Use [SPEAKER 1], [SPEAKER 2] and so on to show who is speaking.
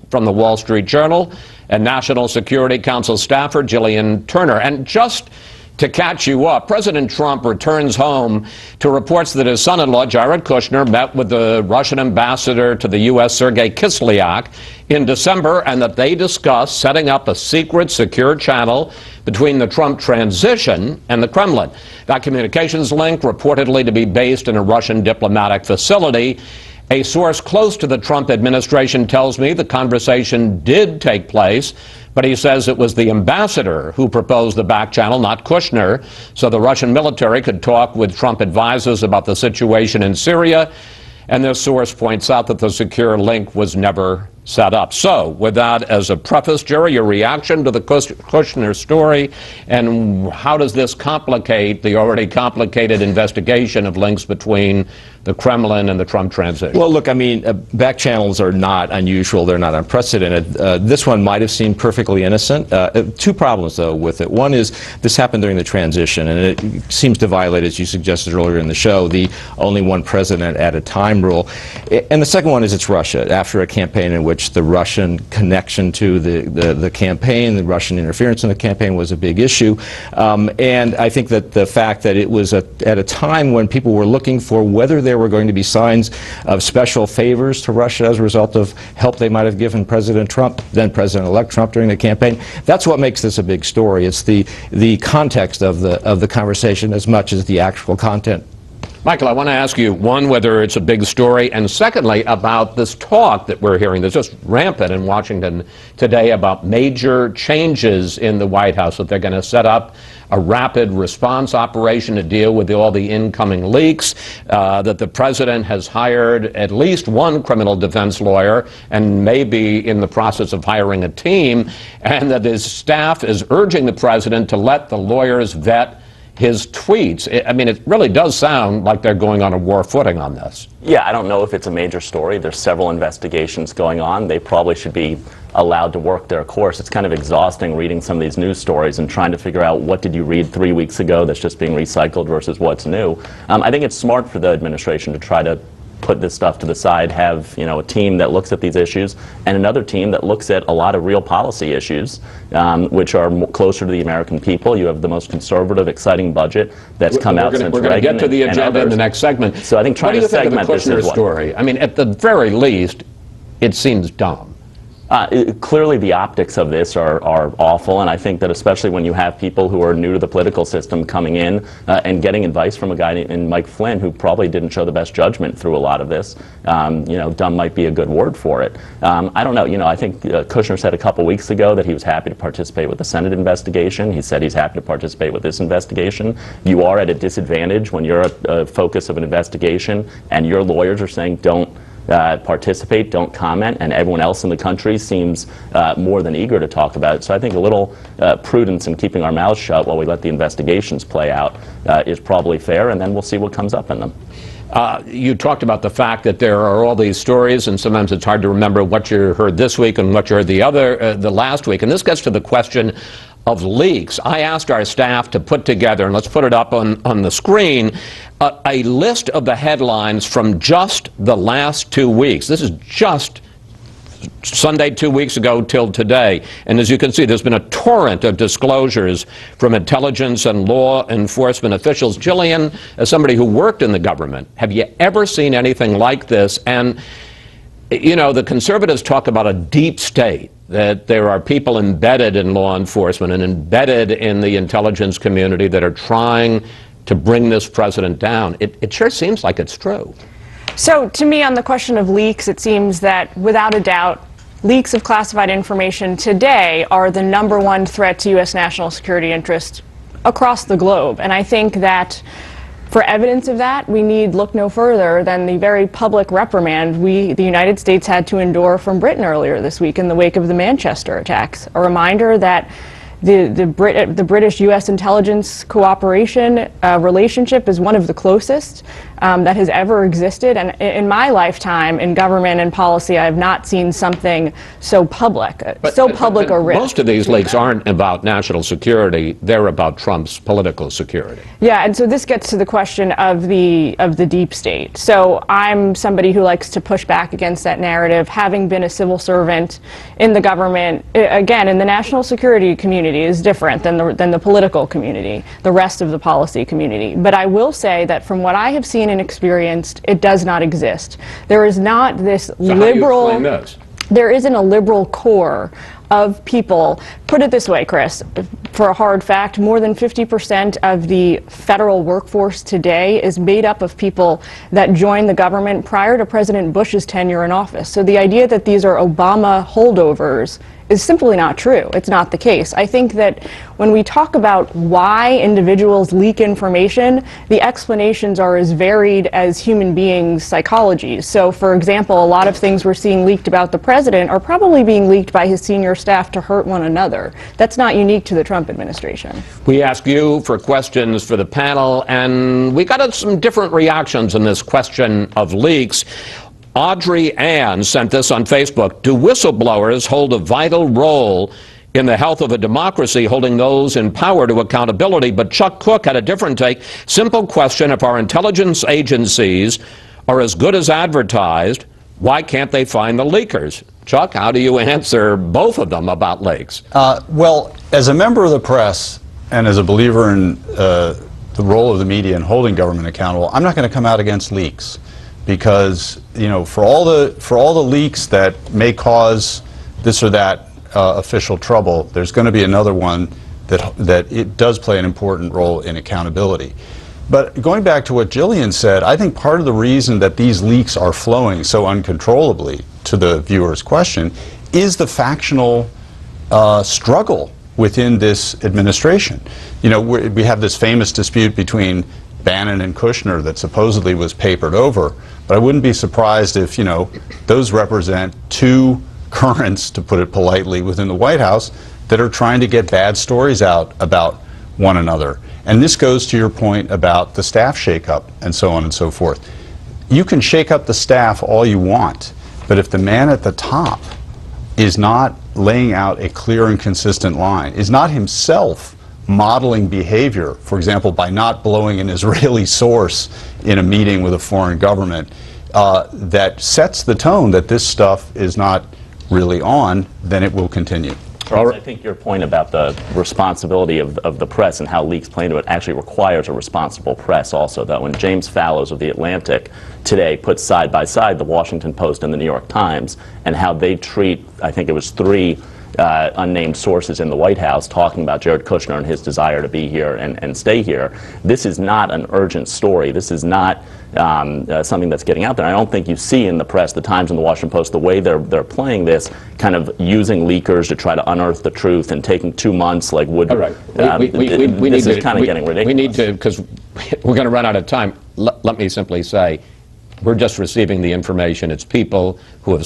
[SPEAKER 1] from the Wall Street Journal, and National Security Council staffer Gillian Turner. And just to catch you up, President Trump returns home to reports that his son-in-law, Jared Kushner, met with the Russian ambassador to the U.S., Sergei Kislyak, in December, and that they discussed setting up a secret, secure channel between the Trump transition and the Kremlin. That communications link reportedly to be based in a Russian diplomatic facility. A source close to the Trump administration tells me the conversation did take place, but he says it was the ambassador who proposed the back channel, not Kushner, so the Russian military could talk with Trump advisors about the situation in Syria. And this source points out that the secure link was never set up. So, with that as a preface, Jerry, your reaction to the Kushner story, and how does this complicate the already complicated investigation of links between the Kremlin and the Trump transition?
[SPEAKER 2] Well, look, I mean, back channels are not unusual. They're not unprecedented. This one might have seemed perfectly innocent. Two problems, though, with it. One is this happened during the transition, and it seems to violate, as you suggested earlier in the show, the only one president at a time rule. And the second one is it's Russia, after a campaign in which the Russian connection to the campaign, the Russian interference in the campaign was a big issue. And I think that the fact that it was at a time when people were looking for whether there were going to be signs of special favors to Russia as a result of help they might have given President Trump, then President-elect Trump, during the campaign. That's what makes this a big story. It's the context of the conversation as much as the actual content.
[SPEAKER 1] Michael, I want to ask you, one, whether it's a big story, and secondly, about this talk that we're hearing that's just rampant in Washington today about major changes in the White House, that they're going to set up a rapid response operation to deal with all the incoming leaks, that the president has hired at least one criminal defense lawyer and may be in the process of hiring a team, and that his staff is urging the president to let the lawyers vet his tweets. I mean, it really does sound like they're going on a war footing on this.
[SPEAKER 3] Yeah, I don't know if it's a major story. There's several investigations going on. They probably should be allowed to work their course. It's kind of exhausting reading some of these news stories and trying to figure out what did you read 3 weeks ago that's just being recycled versus what's new. I think it's smart for the administration to try to put this stuff to the side, have a team that looks at these issues and another team that looks at a lot of real policy issues, which are closer to the American people. You have the most conservative, exciting budget that's come out since Reagan.
[SPEAKER 1] We're going to get to the agenda in the next segment.
[SPEAKER 3] So I think trying to segment this is what.
[SPEAKER 1] What do you think of the Kushner story? I mean, at the very least, it seems dumb.
[SPEAKER 3] Clearly the optics of this are awful, and I think that especially when you have people who are new to the political system coming in and getting advice from a guy named Mike Flynn, who probably didn't show the best judgment through a lot of this. Dumb might be a good word for it. I don't know. I think Kushner said a couple weeks ago that he was happy to participate with the Senate investigation. He said he's happy to participate with this investigation. You are at a disadvantage when you're a focus of an investigation and your lawyers are saying don't participate, don't comment, and everyone else in the country seems more than eager to talk about it. So I think a little prudence in keeping our mouths shut while we let the investigations play out is probably fair, and then we'll see what comes up in them.
[SPEAKER 1] You talked about the fact that there are all these stories, and sometimes it's hard to remember what you heard this week and what you heard the last week. And this gets to the question of leaks. I asked our staff to put together, and let's put it up on the screen, a list of the headlines from just the last 2 weeks. This is just Sunday 2 weeks ago till today. And as you can see, there's been a torrent of disclosures from intelligence and law enforcement officials. Gillian, as somebody who worked in the government, have you ever seen anything like this? And the conservatives talk about a deep state, that there are people embedded in law enforcement and embedded in the intelligence community that are trying to bring this president down. It sure seems like it's true.
[SPEAKER 4] So to me, on the question of leaks, it seems that without a doubt, leaks of classified information today are the #1 threat to U.S. national security interests across the globe. And I think that for evidence of that, we need look no further than the very public reprimand the United States had to endure from Britain earlier this week in the wake of the Manchester attacks. A reminder that The British-U.S. intelligence cooperation relationship is one of the closest that has ever existed. And in my lifetime in government and policy, I have not seen something so public, or risk.
[SPEAKER 1] Most of these leaks aren't about national security; they're about Trump's political security.
[SPEAKER 4] Yeah, and so this gets to the question of the deep state. So I'm somebody who likes to push back against that narrative, having been a civil servant in the government. Again, in the national security community is different than the political community, the rest of the policy community. But I will say that from what I have seen and experienced, it does not exist. There is not this liberal.
[SPEAKER 1] How do you explain this?
[SPEAKER 4] There isn't a liberal core of people. Put it this way, Chris, for a hard fact, more than 50% of the federal workforce today is made up of people that joined the government prior to President Bush's tenure in office. So the idea that these are Obama holdovers is simply not true. It's not the case. I think that when we talk about why individuals leak information, the explanations are as varied as human beings' psychologies. So, for example, a lot of things we're seeing leaked about the president are probably being leaked by his senior staff to hurt one another. That's not unique to the Trump administration.
[SPEAKER 1] We ask you for questions for the panel, and we got some different reactions on this question of leaks. Audrey Ann sent this on Facebook. Do whistleblowers hold a vital role in the health of a democracy, holding those in power to accountability? But Chuck Cook had a different take. Simple question: if our intelligence agencies are as good as advertised, why can't they find the leakers? Chuck, how do you answer both of them about leaks?
[SPEAKER 5] Well, as a member of the press and as a believer in the role of the media in holding government accountable, I'm not going to come out against leaks. Because, you know, for all the leaks that may cause this or that official trouble, there's going to be another one that it does play an important role in accountability. But going back to what Jillian said, I think part of the reason that these leaks are flowing so uncontrollably, to the viewer's question, is the factional struggle within this administration. You know, we have this famous dispute between Bannon and Kushner that supposedly was papered over, but I wouldn't be surprised if, you know, those represent two currents, to put it politely, within the White House that are trying to get bad stories out about one another. And this goes to your point about the staff shakeup and so on and so forth. You can shake up the staff all you want, but if the man at the top is not laying out a clear and consistent line, is not himself modeling behavior, for example, by not blowing an Israeli source in a meeting with a foreign government, that sets the tone that this stuff is not really on, then it will continue.
[SPEAKER 3] I think your point about the responsibility of the press and how leaks play into it actually requires a responsible press also. That when James Fallows of The Atlantic today puts side by side the Washington Post and the New York Times and how they treat, I think it was three unnamed sources in the White House talking about Jared Kushner and his desire to be here and stay here. This is not an urgent story. This is not something that's getting out there. I don't think you see in the press, the Times and the Washington Post, the way they're playing this, kind of using leakers to try to unearth the truth and taking 2 months like would.
[SPEAKER 1] All right.
[SPEAKER 3] This is kind of getting ridiculous.
[SPEAKER 1] We need to, because we're going to run out of time. Let me simply say, we're just receiving the information. It's people who have